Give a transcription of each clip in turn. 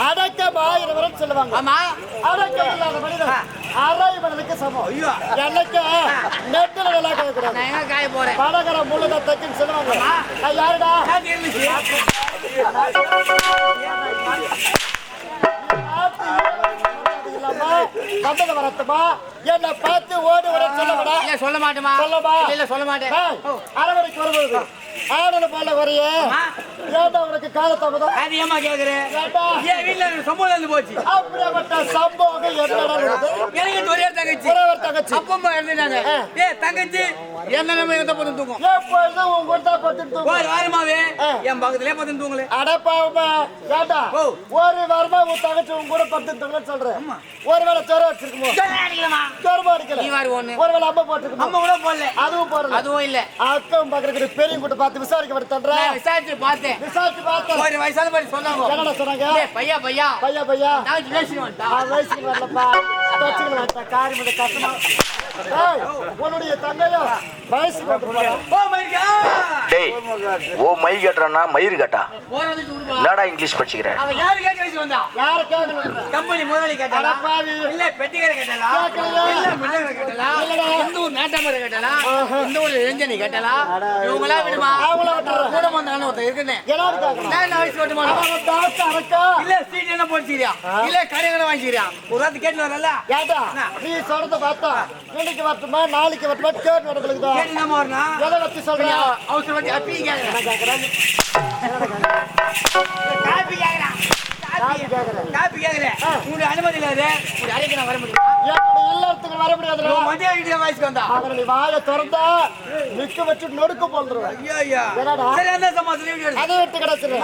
அடக்கம் 1000 வரம் சொல்லுவாங்க. ஆமா, அடக்கம் இல்லாத மனிதன் அரைவனுக்கு சமம். எனக்கு நெட்டில நல்லா கேட்கக்கூடாது. நான் எங்க காய போறேன்? படகர முழுத தக்குன்னு சொல்லுவாங்க. யாருடா கண்டத வரத்துமா என்ன பார்த்து ஓடி வர சொல்லமாடா? சொல்ல மாட்டேமா? சொல்லமா? இல்ல சொல்ல மாட்டேன். அரவணைக்கு வருவது ஆடல போல வரைய ஏண்டா உனக்கு காலத்தாமதம்? அது ஏமா கேக்குறேன்? ஏன் வீட்ல சம்பவம் வந்து போச்சு. அப்படிப்பட்ட சம்பவம் என்னடா நடக்குது? எனக்கு ஒரே தங்கச்சி அப்பம்மா இருந்தாங்க. தங்கச்சி என்ன நம்ம எங்க போட்டு தூங்கும்? எப்பொழுதும் உன் கூட போட்டு தூங்கும். ஒரு வாரமாவே என் பக்கத்திலே போட்டு தூங்கல. அடப்பாவுமா ஏண்டா ஒரு வாரமா உன் தங்கச்சி உன் கூட படுத்து தூங்கலன்னு சொல்றேன். ஒருவேளை ஜொரம் வச்சிருக்குமோ? ஜொரம் அடிக்கல. நீ வாரி ஒண்ணு. ஒருவேளை அம்மா போட்டுருக்குமோ? அம்மா கூட போடல. அதுவும் போடல. அதுவும் இல்ல. அக்கம் பக்கத்துல பெரிய கூட்ட பார்த்து விசாரிக்க வரட்டன்றா. விசாரிச்சு பார்த்தேன். ஒரு வயசான மாதிரி சொன்னாங்க. என்னடா சொன்னாங்க? பையா நான் பேசிட்டு வந்துட்டா. பேசிட்டு வரலப்பா. தச்சிட்டு வந்துட்டா. காரிமட கஷ்டமா. உன்னுடைய தங்கையோ வயசுக்கு வந்து ஓ மை காட். டேய் ஓ மை காட்றனா மயிர் காட்டா. என்னடா இங்கிலீஷ் படிச்சிக்கிற? அவ யாரு கேக்க வச்சு வந்தா? யாரு கேக்கணும்? கம்பெனி முதலாளி கேட்டாளா? இல்ல பெட்டிகர கேட்டாளா? இல்ல மில்லர் கேட்டாளா? இந்த ஒரு நாட்டமர கேட்டாளா? இந்த ஒரு இன்ஜினி கேட்டாளா? இவங்களா விடுமா? அவங்கள விட்டுற கூட வந்தானே ஒருத்த இருக்கனே. எல்லாரும் கேக்குறாங்க. நான் வயசு விட்டுமா? அவ டாக்டர் அரக்கா. இல்ல சீட் என்ன போடுறீயா? இல்ல கடைகள வாங்கிறியா? ஒரு ராத் கேட்டு வரல. ஏடா நீ சொல்றத பார்த்தா இன்னைக்கு வரட்டுமா நாளைக்கு வரட்டுமா கேட்டு வரதுக்கு தான். கேட்டு நம்ம வரணும். எதை வச்சு சொல்றியா? அவசர வச்சு அப்பி கேக்குறேன். காபி கேக்குறேன். காபி கேக்குறேன். உங்களுக்கு அனுமதி இல்ல. ஒரு அறைக்கு நான் வர முடியும். என்னோட இல்லத்துக்கு வர முடியாது. மதிய ஐடியா வயசுக்கு வந்தா அவங்கள வாயை திறந்தா நிக்க வச்சு நொடுக்க போந்துருவேன். ஐயா என்னடா சரி அந்த சமாசம் அதை விட்டு கிடச்சுரு.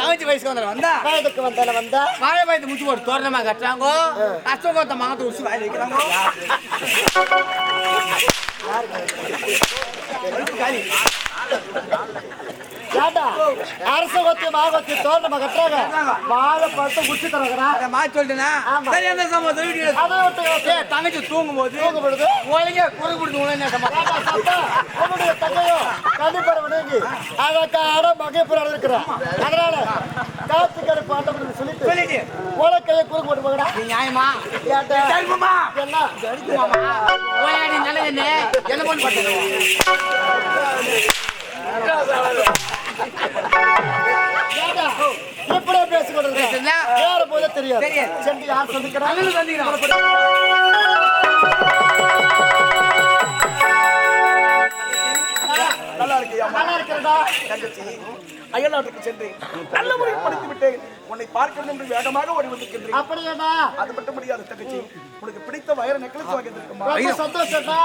தங்கச்சி வயசுக்கு வந்தா வயதுக்கு வந்தா வாழை வயது முச்சு போட்டு தோரணமா கட்டுறாங்க. அசோகத்தை மாத்து உசு வாயில் வைக்கிறாங்க. அரசு கொத்தி மாகத்தி தோட்டமா கட்டுறாங்க. வாழை பார்த்து குச்சி தரா மாற்றி சொல்லிட்டேன்னா தங்கச்சி தூங்கும் போது ஒழுங்க குரல் கொடுத்து உன்னுடைய தங்கையோ கண்டிப்பா நீங்கி அதற்கான மகைப்புற இருக்கிறேன். அதனால காத்துக்கரை பாட்டம் சொல்லிட்டு உலக்கையை குறுக்கு போட்டு போகிறா. நியாயமா என்ன என்ன பண்ண இப்படியே பேசிக்கொண்டு வேற போதே தெரியாது. சென்று யார் சந்திக்கிறாங்க? நல்லா இருக்கிறதா தங்கச்சி? அயல்நாட்டுக்கு சென்றேன். நல்ல முறையில் படித்து விட்டேன். உன்னை பார்க்கணும் என்று வேகமாக ஓடி வந்திருக்கின்றேன். அப்படியேடா? அது மட்டும் முடியாது தங்கச்சி. உனக்கு பிடித்த வயர நெக்லஸ் வாங்கி வந்திருக்கேன். ரொம்ப சந்தோஷம்டா.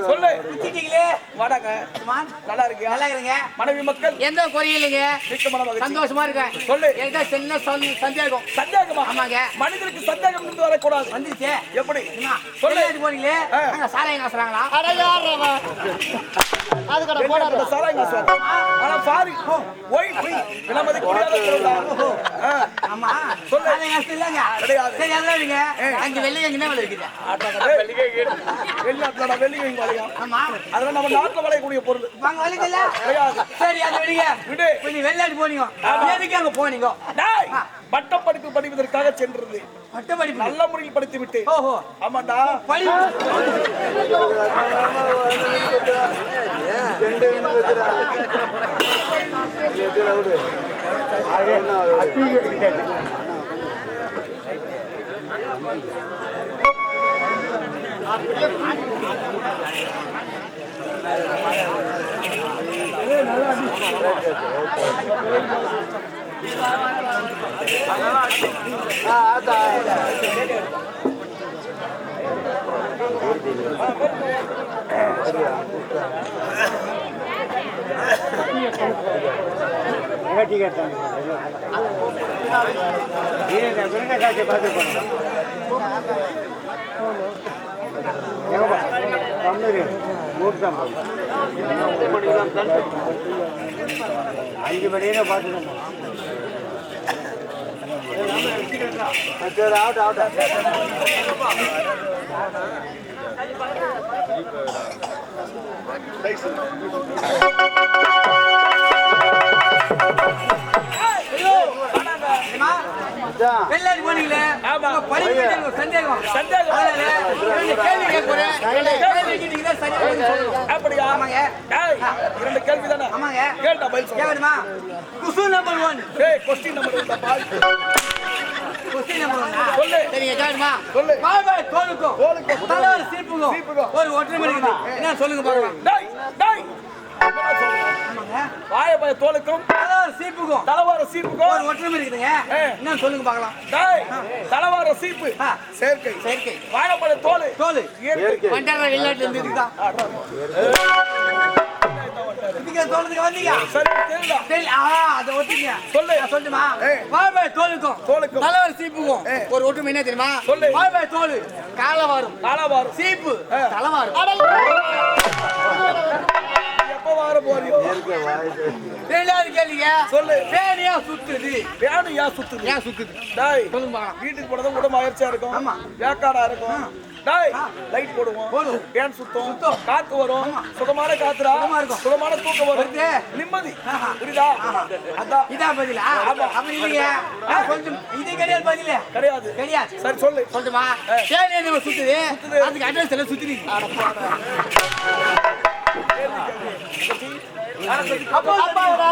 சொல்லு குச்சிட்டீங்களே வாடாங்க. நல்லா இருக்கு. நல்லா இருங்க. மனைவி மக்கள் எந்த குறையில்லைங்க. சந்தோஷமா இருக்கேன். சொல்லு ஏதோ சின்ன சந்தேகம். சந்தேகமா? ஆமாங்க. மனிதனுக்கு சந்தேகம் இருந்து வரக்கூடாது. வந்துருச்சு. எப்படி சொல்லு போறீங்களே சாராயம் காசுறாங்களா? அது கூட போடாத சாராயம் காசு. ஆனா சாரி ஓய் விலமதி கூடாத. ஆமா சொல்லு சாராயம் காசு இல்லங்க. சரி அதெல்லாம் இல்லங்க. அங்க வெள்ளிங்க என்ன விலை இருக்குது? வெளிநாட்டுல வெள்ளிங்க வாங்க. ஆமா அதெல்லாம் நம்ம நாட்டுல விளையக்கூடிய பொருள். வாங்க விலைக்கல கிடையாது. சரி அது வெளிய விடு. நீ வெளிநாட்டு போனீங்க. எதுக்கு அங்க போனீங்க? டேய் பட்டம் படிப்பு படிப்பதற்காக சென்றது. பட்டம் படிப்பு நல்ல முறையில் படித்து விட்டு. ஓஹோ ஆமாடா படி. வெள்ளாடி போனீங்களே படிப்பு சந்தேகம் கேள்வி கேட்கிறேன் அப்படியா? ஆமாங்க. இரண்டு கேள்வி தானே? ஆமாங்க. கேட்டா பதில் சொல்ல. கேட்கணுமா? Question number 1. Question number question number 1 சொல்லு. சரிங்க கேட்கணுமா? சொல்லு. மார்பல் தோலுக்கும் தோலுக்கும். தலைவர் சீப்புக்கும் சீப்புக்கும். ஒரு ஒற்றுமை இருக்குது. என்ன சொல்லுங்க பார்க்கலாம். டேய் டேய் ஆமாங்க. வாயபய தோலுக்கும் தலைவர் சீப்புக்கும் தலவார சீப்புக்கும் ஒரு ஒற்றுமை இருக்குதுங்க. என்ன சொல்லுங்க பார்க்கலாம். டேய் தலவார சீப்பு ஆ. சேர்க்கை செயற்கை வாயபய தோலு தோல் இயற்கை. வண்டார வெளிநாட்டுல இருந்து இருக்குதா? நீங்க தோலுக்கு வந்தீங்க. சரி தெரியல. சரி அதை ஒட்டிங்க. சொல்லு. சொல்லுமா? ஏய். மார்பல் தோலுக்கும் தோலுக்கும். தலைவர் சீப்புக்கும் ஏய். ஒரு ஒற்றுமை என்ன தெரியுமா? சொல்லு. மார்பல் தோல் காலவாரும் காலாவாரம் சீப்பு ஆ. தலைவாரும். எப்ப வார போறியோ? ரெண்டாவது கேள்விங்க. சொல்லு. பேனியா சுத்துது. வேணும் ஏன் சுத்துது? ஏன் சுத்துது? டேய் சொல்லுங்க பார்க்கலாம். வீட்டுக்கு போனதும் உடம்பு அயற்சியா இருக்கும். ஆமா. வேக்காடா இருக்கும். டேய் லைட் போடுவோம். போடுவோம். ஃபேன் சுத்தும். காத்து வரும். சுகமான காத்துடா. சுகமா இருக்கும். சுகமான தூக்கம் வரும். வருது. நிம்மதி. ஆஹா. புரியுதா? அதான் இதான் பதிலா? அப்ப இல்லைங்க. கொஞ்சம் இது கிடையாது பதில். கிடையாது. கிடையாது. சரி சொல்லு. சொல்லட்டுமா? பேனியா நம்ம சுத்துது. அதுக்கு அட்ரஸ் எல்லாம் சுத்துறீங்க. அப்பா அப்பாவோட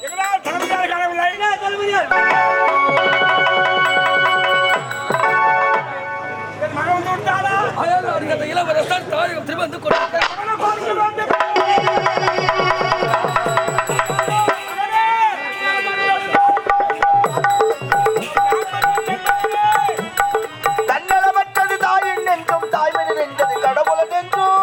எங்களால் தலைமையாக காணவில்லை. என்ன சொல்லுவீங்க? என் மகன் வந்து விட்டாளா? அந்த இளவரசர் தாயகம் திரும்ப வந்து மகனை பார்க்க வேண்டும். தன்னலமற்றது தாயின் என்றும் தாய்மனின் என்றது கடவுளன் என்றும்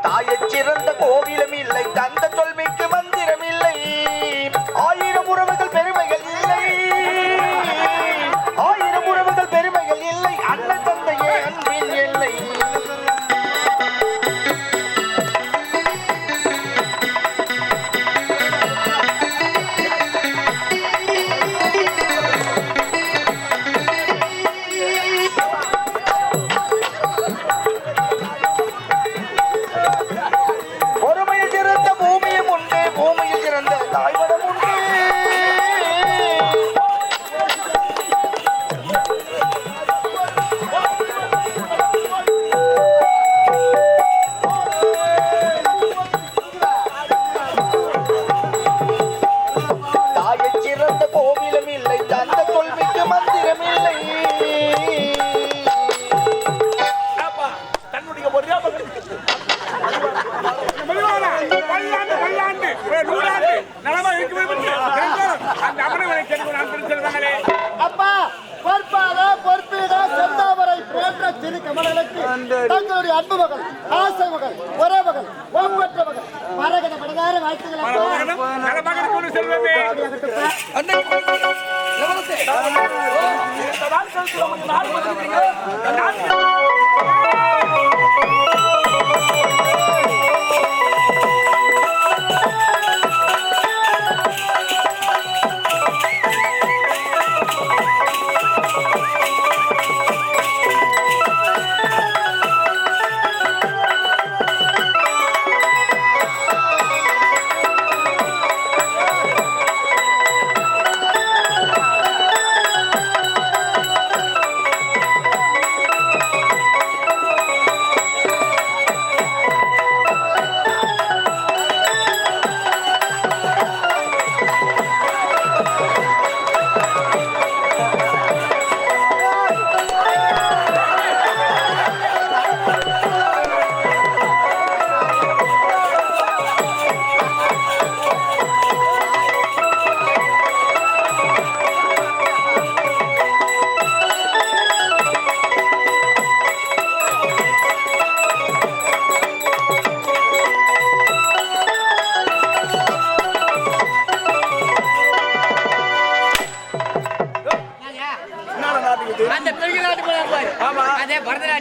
தாயைச் சிறந்த கோவிலும் இல்லை தந்த தொல்மைக்கு மந்திரம் இல்லை ஆயிரம் உறவுகள் பெருமைகள் இல்லை ஆயிரம் உறவுகள் பெருமைகள் இல்லை அண்ணன் தந்தையே அன்பின் எல்லை பொறுமையில் சிறந்த பூமியும் உண்டு பூமியில் சிறந்த தாய்மடம் உண்டு தாயைச் சிறந்த கோவிலும் இல்லை தந்த தொல்மிக்கு மந்திரம் இல்லை அப்பா, தன்னுடைய ஒரே மகன் மெதுவான, பல்லாண்டு, நூறாண்டு நலமா இருக்கவே அந்த அமரவரை கேட்டு நான் பிடிச்சிருவாங்களே. அப்பா பொறுப்பாக பொறுப்பீட செந்தாமரை போன்ற சிறு கமலங்களுக்கு தங்களுடைய அன்பு மகள் ஆசை மகள் ஒரே மகள் ஒப்பற்ற மகள் மரகத படகார வாழ்த்துக்கள் அப்பா. நலமாக இருக்கணும் செல்வமே. அண்ணன் இளவரசே. இந்த வாழ்க்கைக்கு நமக்கு நாடு வந்திருக்கீங்க. இந்த நாட்டு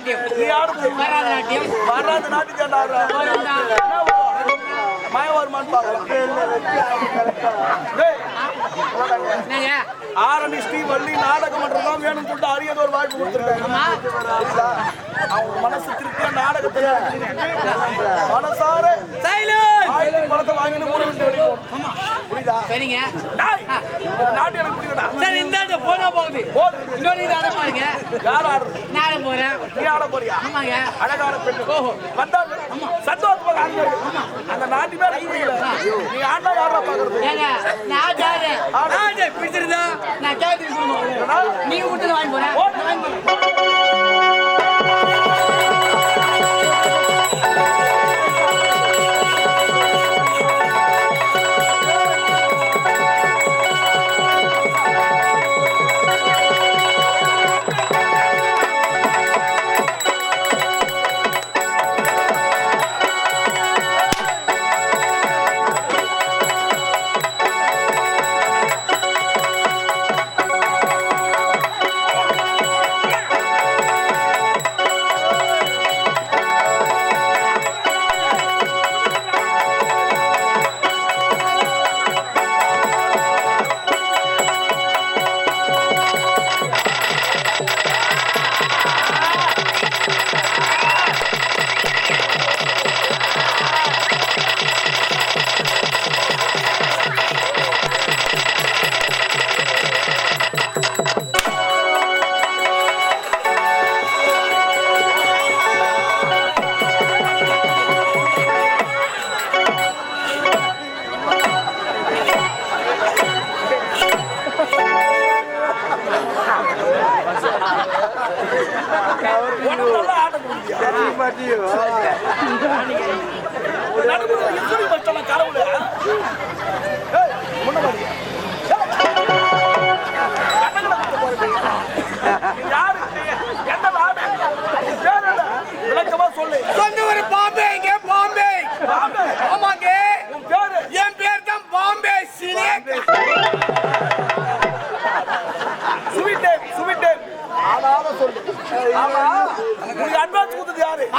பரதநாட்டியம் நீ ஆடு பரதநாட்டியம் வராத நாட்டுக்கு ஆடுறா மய வருமானு பார்க்கலாம் என்னங்க ஆரணி ஸ்ரீ வள்ளி நாடகம் மட்டும்தான் வேணும்னு சொல்லிட்டு அரியது ஒரு வாய்ப்பு கொடுத்துருக்காங்க அவங்க மனசு திருப்தியா நாடகத்தை மனசார பணத்தை வாங்கிட்டு ஊரை விட்டு வெளியே போகணும். புரியுதா? சரிங்க டேய், இந்த நாட்டு எனக்கு பிடிக்கடா. சரி இந்த போனா போகுது இன்னொரு ஆட பாருங்க யார் ஆடுறது? நான் போறேன் நீ ஆட போறியா? ஆமாங்க அழகான பெண்ணு வந்தாங்க சந்தோஷமா ஆடுங்க. அந்த நாட்டு பேர் பிடிக்கல. நீ ஆண்டா யாரா பாக்குறது? ஏங்க நான் ஜாரு ஆடே பிடிச்சிருந்தா நான் கேட்டு நீ விட்டு வாங்கி போறேன்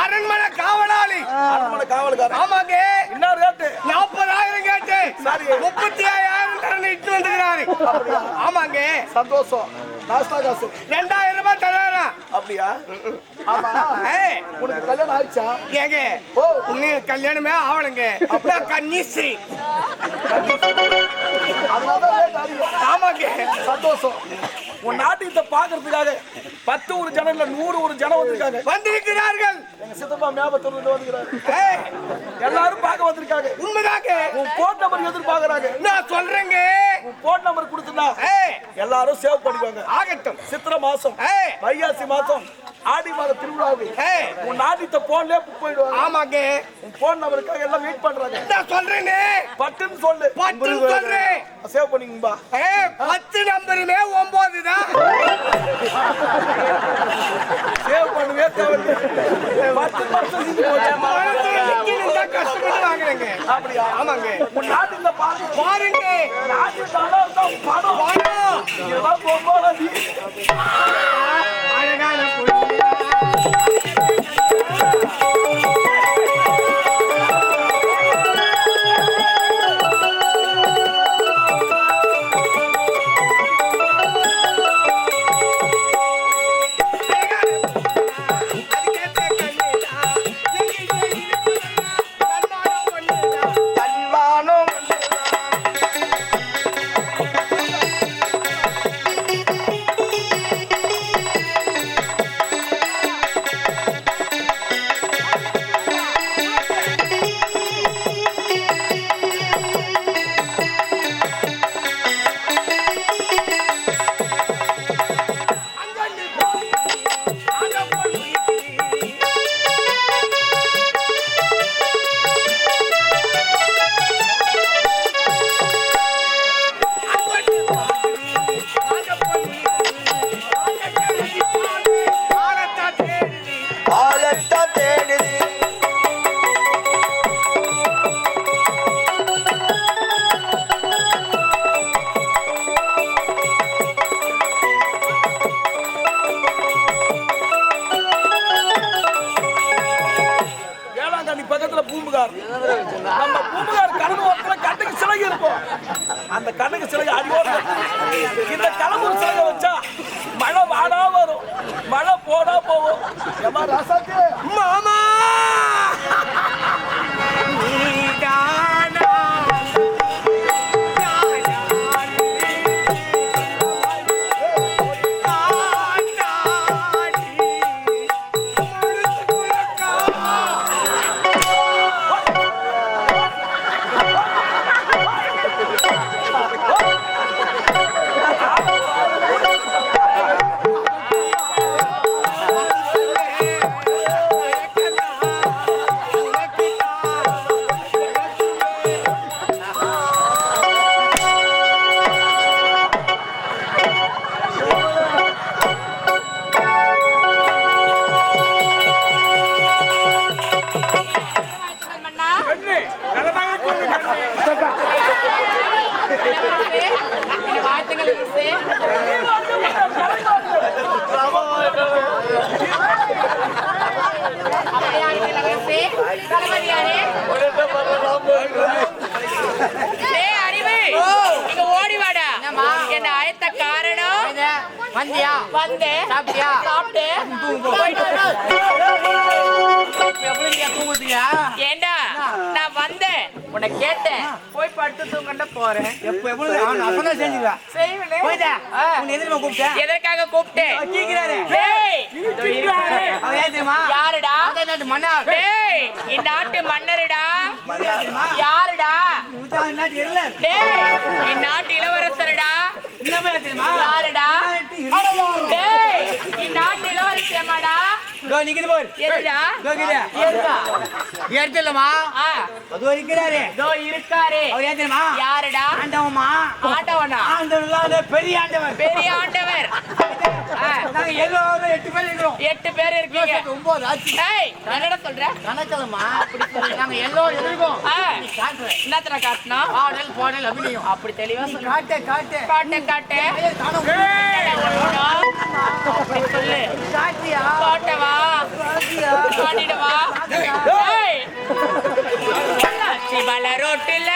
அரண்மனை காவலாளி அரண்மனை காவலுக்காரன் ஆமாங்க என்ன ரேட் 40,000 கேட்டு சரி 35,000 தரணும் இட்டு வந்துக்கிறாரு ஆமாங்க சந்தோஷம் நாஸ்தா காசு 2,000 ரூபாய் தராரா அப்படியா ஆமா உனக்கு கல்யாணம் ஆயிச்சா ஏங்க ஓ நீ கல்யாணமே ஆவலங்க அப்பா கன்னிஸ்ரீ ஆமாங்க சந்தோஷம் உன் நாட்டை பாக்குறதுக்காக 10 ஒரு ஜனம் இல்ல 100 ஒரு ஜனம் வந்திருக்கிறார்கள் எங்க சித்தப்பா மேபத்தூர்ல இருந்து வந்திருக்காங்க எல்லாரும் பார்க்க வந்திருக்காங்க உண்மைதாங்க உன் போன் நம்பர் எதிர்பார்க்கறாங்க நான் சொல்றேங்க உன் போன் நம்பர் கொடுத்தா எல்லாரும் சேவ் பண்ணிக்கோங்க ஆகட்டும் சித்திரை மாசம் வைகாசி மாசம் ஆடி மாத திருவிழாவுக்கு உன் நாட்டை போன்லயே புக் பண்ணிடுவாங்க ஆமாங்க உன் போன் நம்பருக்காக எல்லாம் வெயிட் பண்றாங்க நான் சொல்றேனே பட்டுன்னு சொல்லு பட்டுன்னு சொல்றேன் சேவ் பண்ணிங்கப்பா 10 நம்பருமே 9 தான் சேவ் பண்ணுவே தேவை 10% கஷ்டப்பட்டு வாங்குறேங்க அப்படியா ஆமாங்க உன் நாட்டுல பாருங்க நாட்டு தான் பணம் இதெல்லாம் போகாது அழகான அந்த கண்ணுக்கு சிலை அடியோடு இந்த கடம்பூர் சிலையை வச்சா மழை வாடா வரும், மழை போடா போகும். ஏம்மா ராசாக்கு மாமா ஏண்டா நான் வந்தேன் உன்னை கேட்டேன் போய் படுத்து தூங்கண்ட போறேன். எதற்காக கூப்பிட்டேன்? யாருடா? இந்நாட்டு மன்னருடா. யாருடா? இந்நாட்டு இளவரசருடா. யாருடா? இந்நாட்டு இளவரசியம்மாடா. யாருடா? பெரிய ஆண்டவர். பெரிய ஆண்டவர். 8 பேர் இருக்கீங்க. என்னடா சொல்ற? நாங்க எல்லோரும் இருக்கோம். என்னத்தன காட்டனா? ஆடல் பாடல் அபிநயம். அப்படி தெளிவா சொல்லு. காட்டு காட்டு காட்டு காட்டு அப்படி சொல்லு. காட்டியா? காட்டவா? காட்டிடவா? சிவல ரோட்டில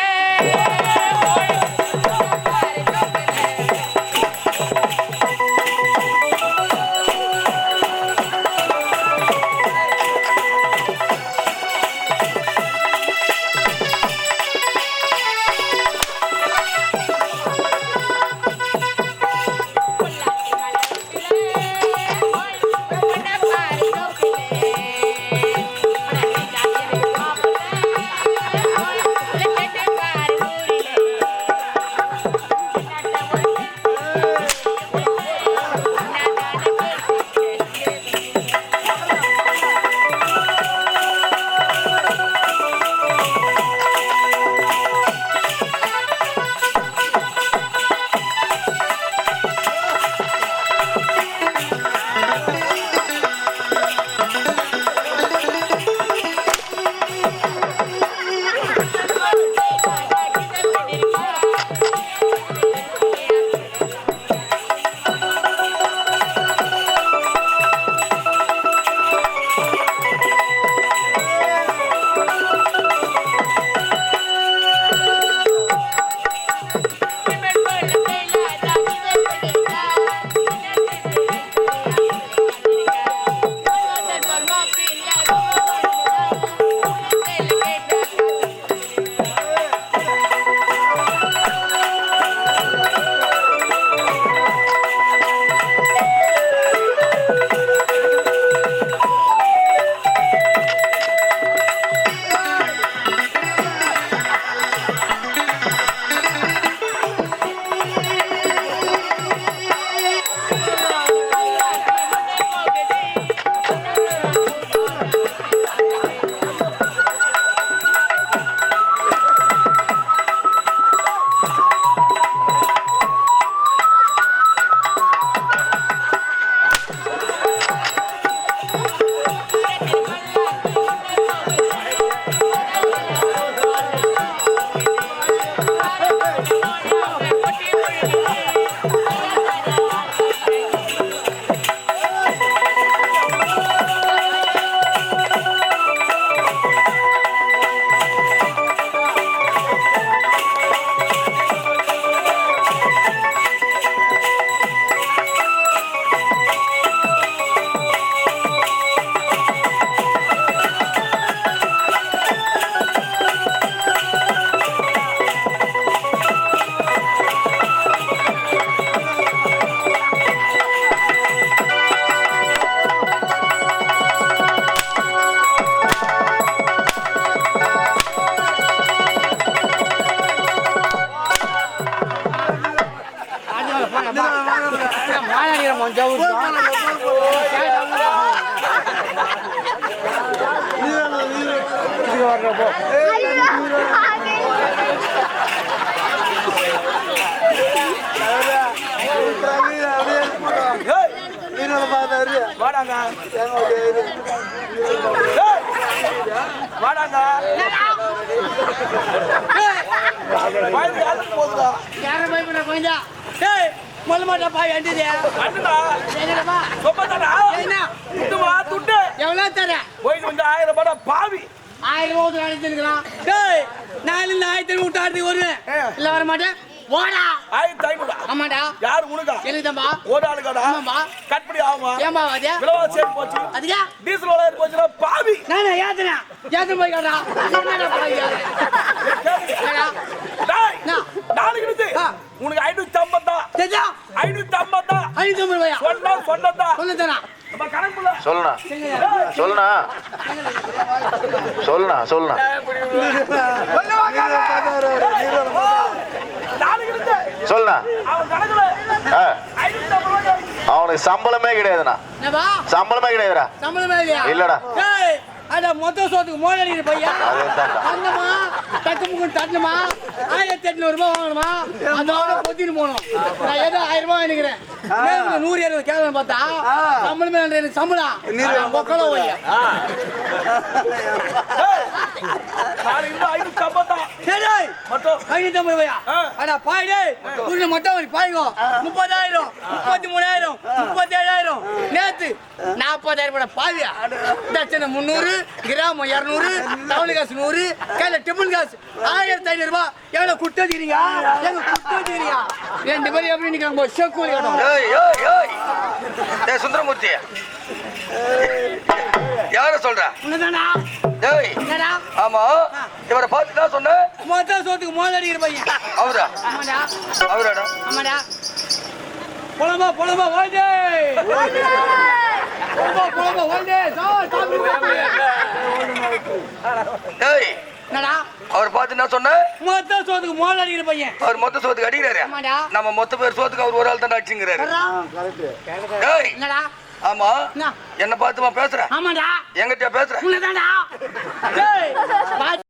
வாடாங்க வாடாங்க போதுடா யாரும் பயப்பட கொஞ்சா மொல்ல மாட்டா பாய் அண்டிதே அண்ணா என்னடா சொப்பதாடா என்ன துட்டுமா துட்டு எவ்வளவு தர போயிட்டு வந்து 1000 ரூபாய் பாவி 1000 ரூபாய் அடிச்சிருக்கான் டேய் நான் இந்த 1000 விட்டாடி வருவேன் இல்ல வர மாட்டேன் போடா 1500 ஆமாடா யார் உனக்கா எனக்குதான்பா ஒரு ஆளுக்காடா ஆமாம்பா கட்படி ஆகுமா ஏம்பா அது விலவாசி சேர்த்து போச்சு அதுக்கா டீசல் விலை போச்சுனா பாவி நானே ஏத்துறேன் போய் கேட்டா என்னடா பாய் டேய் நான் நாளைக்கு இருந்து உனக்கு 550 தான் தேஜா 550 தான் 500 ரூபாயா சொன்னதா சொல்லுதேனா நம்ம கணக்குல சொல்லுண்ணா சொல்லுண்ணா சொல்லுண்ணா சொல்லுண்ணா நாளைக்கு இருந்து சொல்லுண்ணா அவன் கணக்குல 550 ரூபாய் அவனுக்கு சம்பளமே கிடையாதுண்ணா என்னப்பா சம்பளமே கிடையாதுடா சம்பளமே இல்லையா இல்லடா டேய் அட மொத்த சோத்துக்கு மோள அடிக்கிற பையா அதேதான்டா. வந்தமா தட்டு முக்கு தட்டுமா 1800 ரூபாய் வாங்கணுமா அதோட பொத்திட்டு போகணும் நான் ஏதோ 1000 ரூபாய் நினைக்கிறேன் 120 கேட்கணும் பார்த்தா சம்பளமே இல்லை, எனக்கு சம்பளம் பொக்கல போய் நாளைக்கு இருந்து 550 தான் சரி மட்டும் 550 ரூபாயா அடா பாய் டேய் உள்ள மொத்தம் பாய்ங்கோ 30000 33000 37000 நேத்து 40000 ரூபாய் பாவியா தட்சணை 300 கிராம் 200 டவுன் காசு 100 கையில டிபிள் காசு 1500 ரூபாய் எவ்வளவு குட்டடிக்கிறீங்க எங்க குட்டடிக்கிறீங்க ரெண்டு பேரும் எப்படி நிக்கிறாங்க செக்கூலி கட்டணும் ஏய் ஏய் ஏய் டேய் சுந்தரமூர்த்தி யார சொல்ற உன்னதானா டேய் என்னடா ஆமா இவரை பார்த்து தான் சொன்ன மொத்த சோத்துக்கு மோள அடிக்கிற பையன் அவரா ஆமாடா அவராடா ஆமாடா போலமா ஓடே போலமா ஓடே டேய் என்னடா அவர் பார்த்து என்ன சொன்ன மொத்த சோத்துக்கு மோள அடிக்கிற பையன் அவர் மொத்த சோத்துக்கு அடிக்கிறாரு ஆமாடா நம்ம மொத்த பேர் சோத்துக்கு அவர் ஒரு ஆள் தான் அடிச்சுங்கிறாரு டேய் என்னடா ஆமா என்ன என்ன பார்த்துமா பேசுற ஆமாடா எங்கிட்ட பேசுற உன்னதாடா டேய்